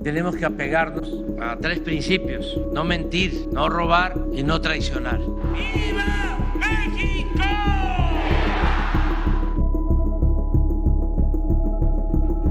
tenemos que apegarnos a 3 principios: no mentir, no robar y no traicionar. ¡Viva México!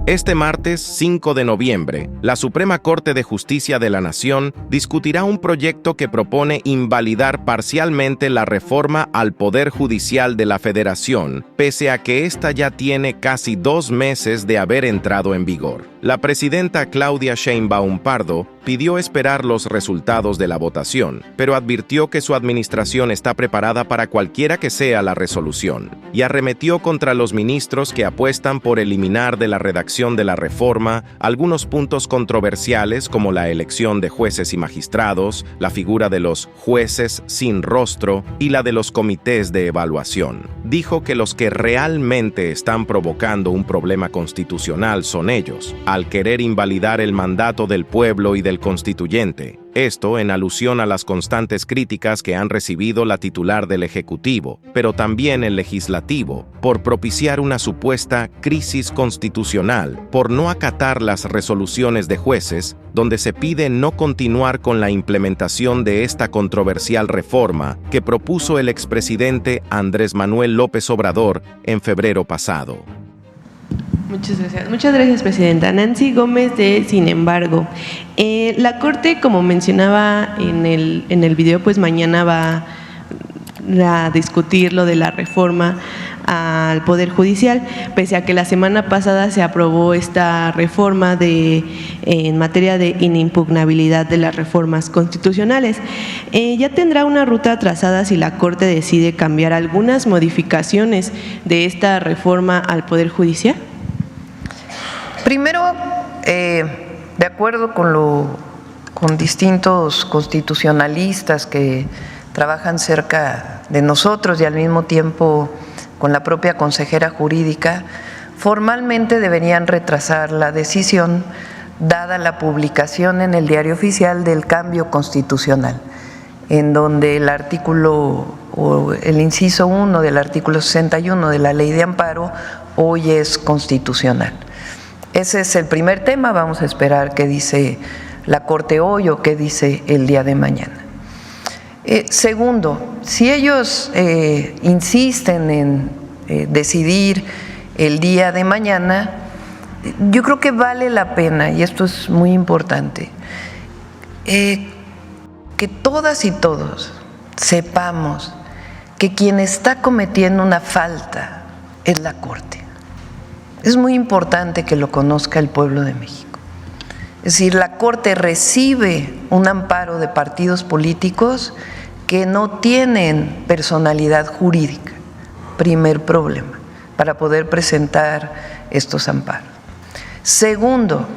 Este martes 5 de noviembre, la Suprema Corte de Justicia de la Nación discutirá un proyecto que propone invalidar parcialmente la reforma al Poder Judicial de la Federación, pese a que ésta ya tiene casi 2 meses de haber entrado en vigor. La presidenta Claudia Sheinbaum Pardo pidió esperar los resultados de la votación, pero advirtió que su administración está preparada para cualquiera que sea la resolución, y arremetió contra los ministros que apuestan por eliminar de la redacción de la reforma algunos puntos controversiales como la elección de jueces y magistrados, la figura de los jueces sin rostro y la de los comités de evaluación. Dijo que los que realmente están provocando un problema constitucional son ellos, al querer invalidar el mandato del pueblo y del constituyente. Esto en alusión a las constantes críticas que han recibido la titular del Ejecutivo, pero también el Legislativo, por propiciar una supuesta crisis constitucional, por no acatar las resoluciones de jueces, donde se pide no continuar con la implementación de esta controversial reforma que propuso el expresidente Andrés Manuel López Obrador en febrero pasado. Muchas gracias, presidenta. Nancy Gómez de Sin embargo. La Corte, como mencionaba en el video, pues mañana va a discutir lo de la reforma al Poder Judicial, pese a que la semana pasada se aprobó esta reforma en materia de inimpugnabilidad de las reformas constitucionales. Ya tendrá una ruta trazada si la Corte decide cambiar algunas modificaciones de esta reforma al Poder Judicial. Primero, de acuerdo con distintos constitucionalistas que trabajan cerca de nosotros y al mismo tiempo con la propia consejera jurídica, formalmente deberían retrasar la decisión dada la publicación en el Diario Oficial del cambio constitucional, en donde el artículo o el inciso 1 del artículo 61 de la Ley de Amparo hoy es constitucional. Ese es el primer tema, vamos a esperar qué dice la Corte hoy o qué dice el día de mañana. Segundo, si ellos insisten en decidir el día de mañana, yo creo que vale la pena, y esto es muy importante, que todas y todos sepamos que quien está cometiendo una falta es la Corte. Es muy importante que lo conozca el pueblo de México. Es decir, la Corte recibe un amparo de partidos políticos que no tienen personalidad jurídica, primer problema, para poder presentar estos amparos. Segundo,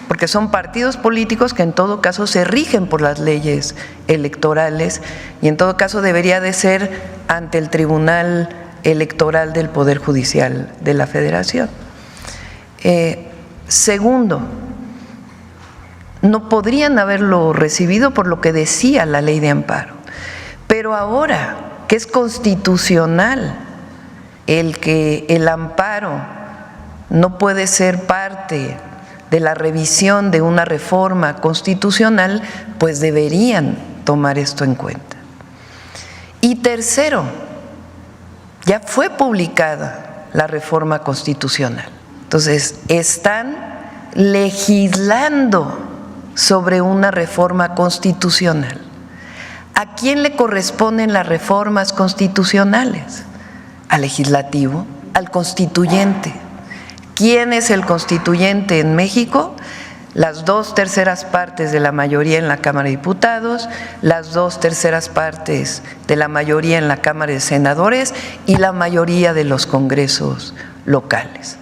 porque son partidos políticos que en todo caso se rigen por las leyes electorales y en todo caso debería de ser ante el Tribunal Electoral del Poder Judicial de la Federación. Segundo, no podrían haberlo recibido por lo que decía la Ley de Amparo, pero ahora que es constitucional que el amparo no puede ser parte de la revisión de una reforma constitucional, pues deberían tomar esto en cuenta. Y tercero, ya fue publicada la reforma constitucional. Entonces, están legislando sobre una reforma constitucional. ¿A quién le corresponden las reformas constitucionales? Al legislativo, al constituyente. ¿Quién es el constituyente en México? Las 2/3 partes de la mayoría en la Cámara de Diputados, las 2/3 partes de la mayoría en la Cámara de Senadores y la mayoría de los congresos locales.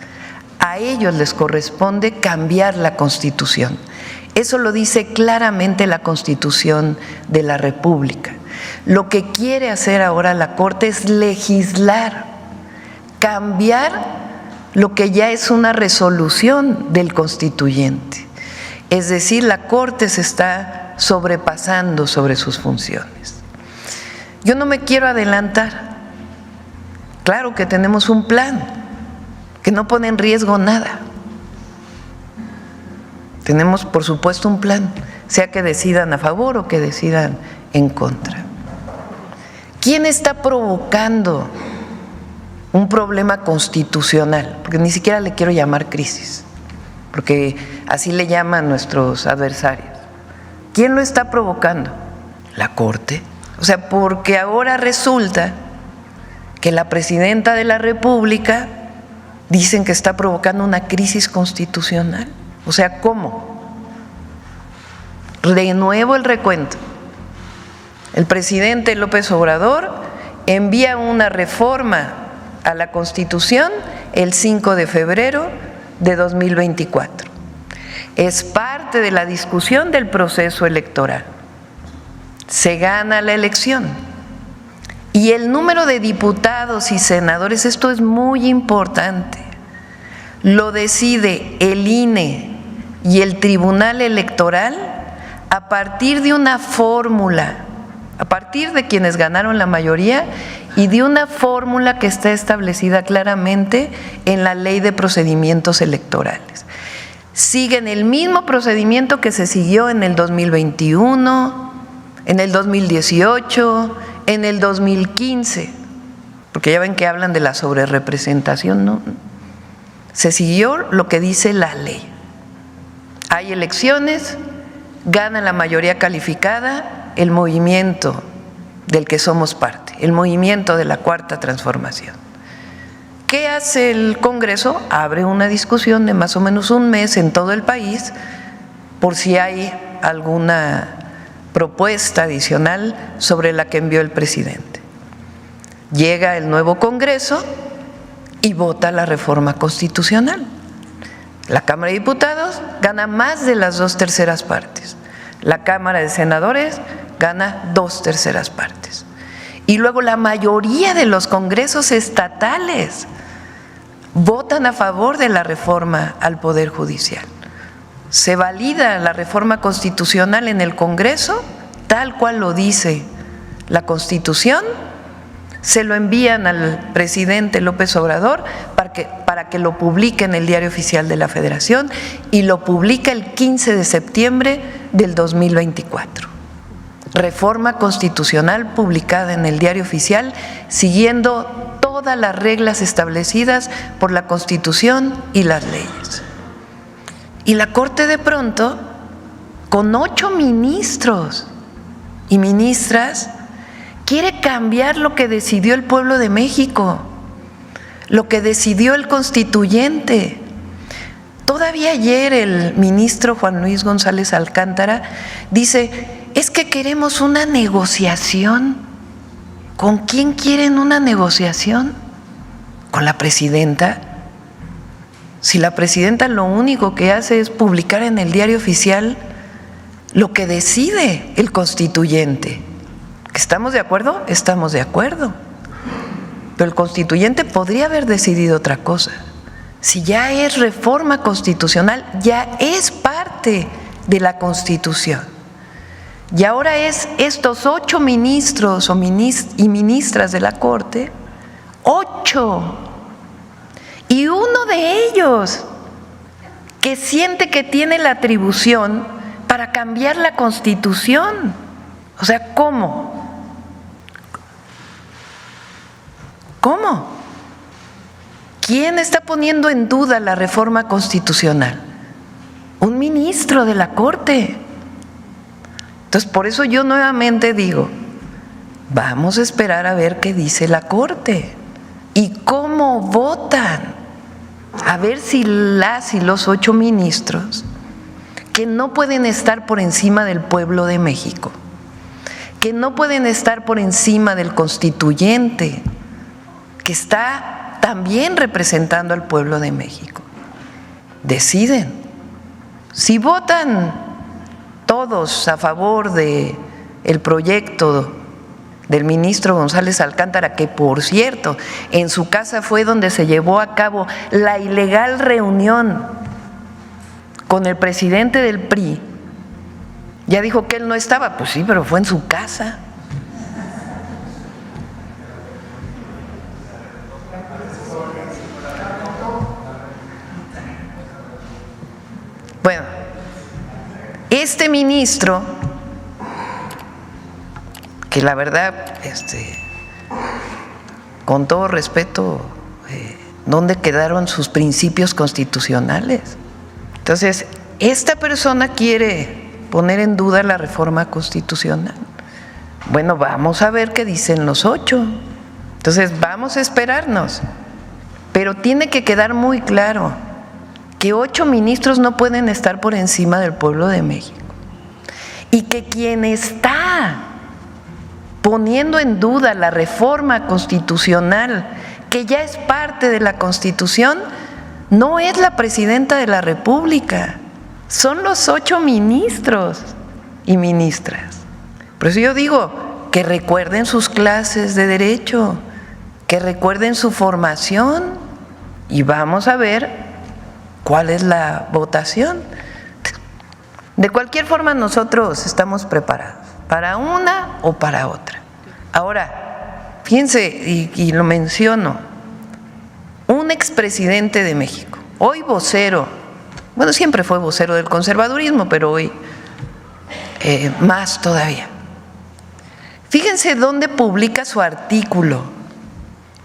A ellos les corresponde cambiar la Constitución. Eso lo dice claramente la Constitución de la República. Lo que quiere hacer ahora la Corte es legislar, cambiar lo que ya es una resolución del constituyente. Es decir, la Corte se está sobrepasando sobre sus funciones. Yo no me quiero adelantar. Claro que tenemos un plan que no pone en riesgo nada. Tenemos, por supuesto, un plan, sea que decidan a favor o que decidan en contra. ¿Quién está provocando un problema constitucional? Porque ni siquiera le quiero llamar crisis, porque así le llaman nuestros adversarios. ¿Quién lo está provocando? La Corte. O sea, porque ahora resulta que la presidenta de la República dicen que está provocando una crisis constitucional. O sea, ¿cómo? De nuevo el recuento. El presidente López Obrador envía una reforma a la Constitución el 5 de febrero de 2024. Es parte de la discusión del proceso electoral. Se gana la elección. Y el número de diputados y senadores, esto es muy importante, lo decide el INE y el Tribunal Electoral a partir de una fórmula, a partir de quienes ganaron la mayoría y de una fórmula que está establecida claramente en la Ley de Procedimientos Electorales. Siguen el mismo procedimiento que se siguió en el 2021, en el 2018, en el 2015, porque ya ven que hablan de la sobrerepresentación, ¿no? Se siguió lo que dice la ley. Hay elecciones, gana la mayoría calificada el movimiento del que somos parte, el movimiento de la Cuarta Transformación. ¿Qué hace el Congreso? Abre una discusión de más o menos un mes en todo el país por si hay alguna propuesta adicional sobre la que envió el presidente. Llega el nuevo Congreso y vota la reforma constitucional. La Cámara de Diputados gana más de las 2/3 partes. La Cámara de Senadores gana 2/3 partes. Y luego la mayoría de los congresos estatales votan a favor de la reforma al Poder Judicial. Se valida la reforma constitucional en el Congreso, tal cual lo dice la Constitución, se lo envían al presidente López Obrador para que lo publique en el Diario Oficial de la Federación y lo publica el 15 de septiembre del 2024. Reforma constitucional publicada en el Diario Oficial siguiendo todas las reglas establecidas por la Constitución y las leyes. Y la Corte de pronto, con 8 ministros y ministras, quiere cambiar lo que decidió el pueblo de México, lo que decidió el constituyente. Todavía ayer el ministro Juan Luis González Alcántara dice, es que queremos una negociación. ¿Con quién quieren una negociación? ¿Con la presidenta? Si la presidenta lo único que hace es publicar en el Diario Oficial lo que decide el constituyente. ¿Estamos de acuerdo? Estamos de acuerdo. Pero el constituyente podría haber decidido otra cosa. Si ya es reforma constitucional, ya es parte de la Constitución. Y ahora es estos 8 ministros y ministras de la Corte, 8, y uno de ellos que siente que tiene la atribución para cambiar la Constitución. O sea, ¿cómo? ¿Cómo? ¿Quién está poniendo en duda la reforma constitucional? Un ministro de la Corte. Entonces, por eso yo nuevamente digo, vamos a esperar a ver qué dice la Corte y cómo votan. A ver si las y los 8 ministros, que no pueden estar por encima del pueblo de México, que no pueden estar por encima del constituyente, que está también representando al pueblo de México, deciden. Si votan todos a favor del proyecto del ministro González Alcántara, que por cierto, en su casa fue donde se llevó a cabo la ilegal reunión con el presidente del PRI, ya dijo que él no estaba, pues sí, pero fue en su casa. Bueno, este ministro, que la verdad, con todo respeto, ¿dónde quedaron sus principios constitucionales? Entonces, esta persona quiere poner en duda la reforma constitucional. Bueno, vamos a ver qué dicen los 8. Entonces, vamos a esperarnos. Pero tiene que quedar muy claro que 8 ministros no pueden estar por encima del pueblo de México. Y que quien está poniendo en duda la reforma constitucional, que ya es parte de la Constitución, no es la presidenta de la República, son los 8 ministros y ministras. Por eso yo digo que recuerden sus clases de derecho, que recuerden su formación y vamos a ver cuál es la votación. De cualquier forma nosotros estamos preparados para una o para otra. Ahora, fíjense, y lo menciono, un expresidente de México, hoy vocero, bueno, siempre fue vocero del conservadurismo, pero hoy más todavía. Fíjense dónde publica su artículo,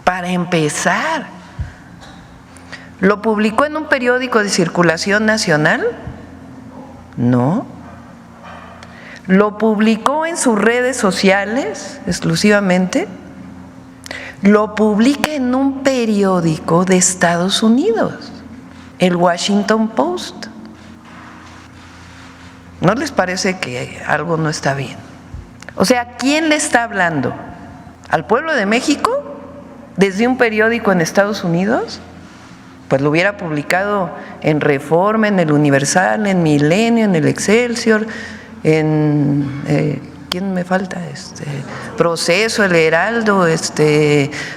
para empezar. ¿Lo publicó en un periódico de circulación nacional? No. ¿Lo publicó en sus redes sociales exclusivamente? Lo publica en un periódico de Estados Unidos, el Washington Post. ¿No les parece que algo no está bien? O sea, ¿a quién le está hablando? ¿Al pueblo de México? ¿Desde un periódico en Estados Unidos? Pues lo hubiera publicado en Reforma, en el Universal, en Milenio, en el Excelsior, en ¿quién me falta? Proceso, el Heraldo,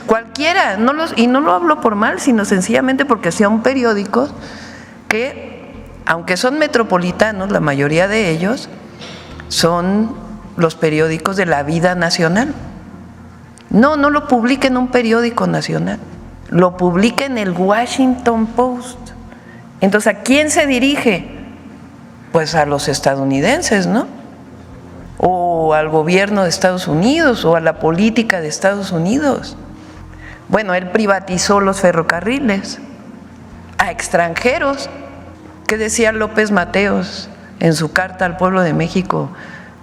cualquiera, y no lo hablo por mal, sino sencillamente porque son periódicos que, aunque son metropolitanos, la mayoría de ellos son los periódicos de la vida nacional. No lo publica en un periódico nacional, lo publica en el Washington Post. Entonces, ¿a quién se dirige? Pues a los estadounidenses, ¿no? O al gobierno de Estados Unidos, o a la política de Estados Unidos. Bueno, él privatizó los ferrocarriles a extranjeros. ¿Qué decía López Mateos en su carta al pueblo de México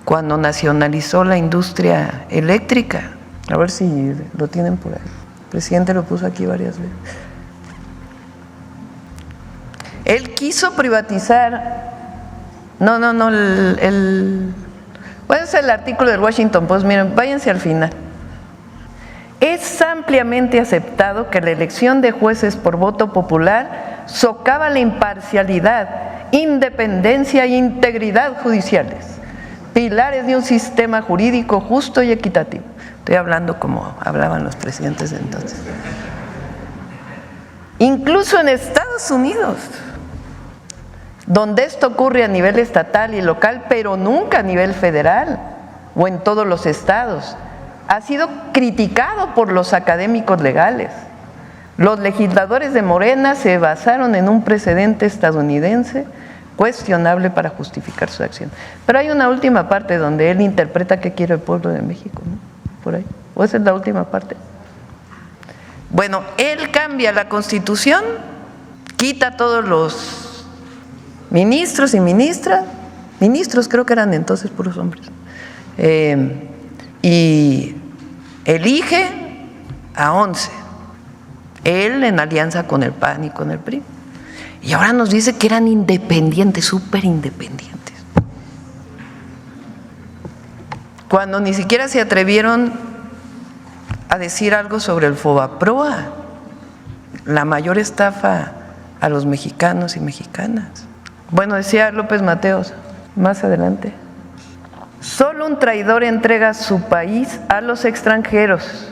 cuando nacionalizó la industria eléctrica? A ver si lo tienen por ahí. El presidente lo puso aquí varias veces. Él quiso privatizar. Bueno, es el artículo del Washington Post, miren, váyanse al final. Es ampliamente aceptado que la elección de jueces por voto popular socava la imparcialidad, independencia e integridad judiciales, pilares de un sistema jurídico justo y equitativo. Estoy hablando como hablaban los presidentes de entonces. Incluso en Estados Unidos, donde esto ocurre a nivel estatal y local, pero nunca a nivel federal o en todos los estados, ha sido criticado por los académicos legales. Los legisladores de Morena se basaron en un precedente estadounidense cuestionable para justificar su acción. Pero hay una última parte donde él interpreta qué quiere el pueblo de México, ¿no? Por ahí. ¿O esa es la última parte? Bueno, él cambia la Constitución, quita a todos los ministros y ministras, ministros creo que eran entonces puros hombres, y elige a 11, él en alianza con el PAN y con el PRI, y ahora nos dice que eran independientes, súper independientes, cuando ni siquiera se atrevieron a decir algo sobre el Fobaproa, la mayor estafa a los mexicanos y mexicanas. Bueno, decía López Mateos, más adelante, solo un traidor entrega su país a los extranjeros.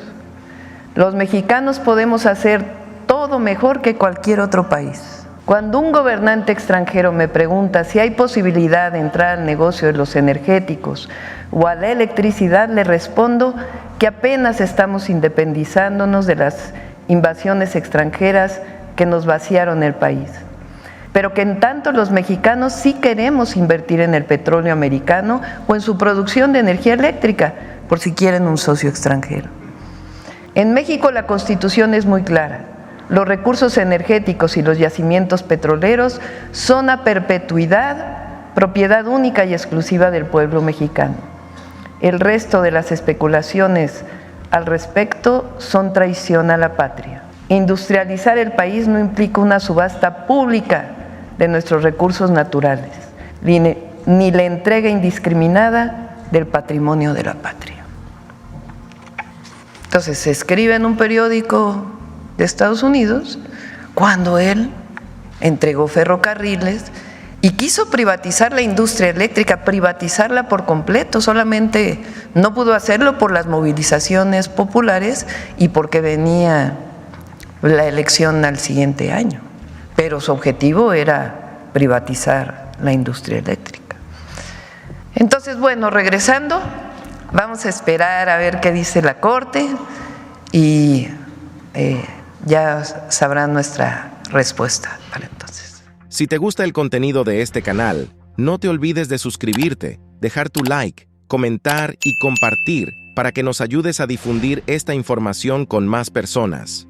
Los mexicanos podemos hacer todo mejor que cualquier otro país. Cuando un gobernante extranjero me pregunta si hay posibilidad de entrar al negocio de los energéticos o a la electricidad, le respondo que apenas estamos independizándonos de las invasiones extranjeras que nos vaciaron el país. pero que en tanto los mexicanos sí queremos invertir en el petróleo americano o en su producción de energía eléctrica, por si quieren un socio extranjero. En México la Constitución es muy clara. Los recursos energéticos y los yacimientos petroleros son a perpetuidad, propiedad única y exclusiva del pueblo mexicano. El resto de las especulaciones al respecto son traición a la patria. Industrializar el país no implica una subasta pública de nuestros recursos naturales, ni la entrega indiscriminada del patrimonio de la patria. Entonces se escribe en un periódico de Estados Unidos cuando él entregó ferrocarriles y quiso privatizar la industria eléctrica, privatizarla por completo, solamente no pudo hacerlo por las movilizaciones populares y porque venía la elección al siguiente año. Pero su objetivo era privatizar la industria eléctrica. Entonces, bueno, regresando, vamos a esperar a ver qué dice la Corte y ya sabrán nuestra respuesta para entonces. Si te gusta el contenido de este canal, no te olvides de suscribirte, dejar tu like, comentar y compartir para que nos ayudes a difundir esta información con más personas.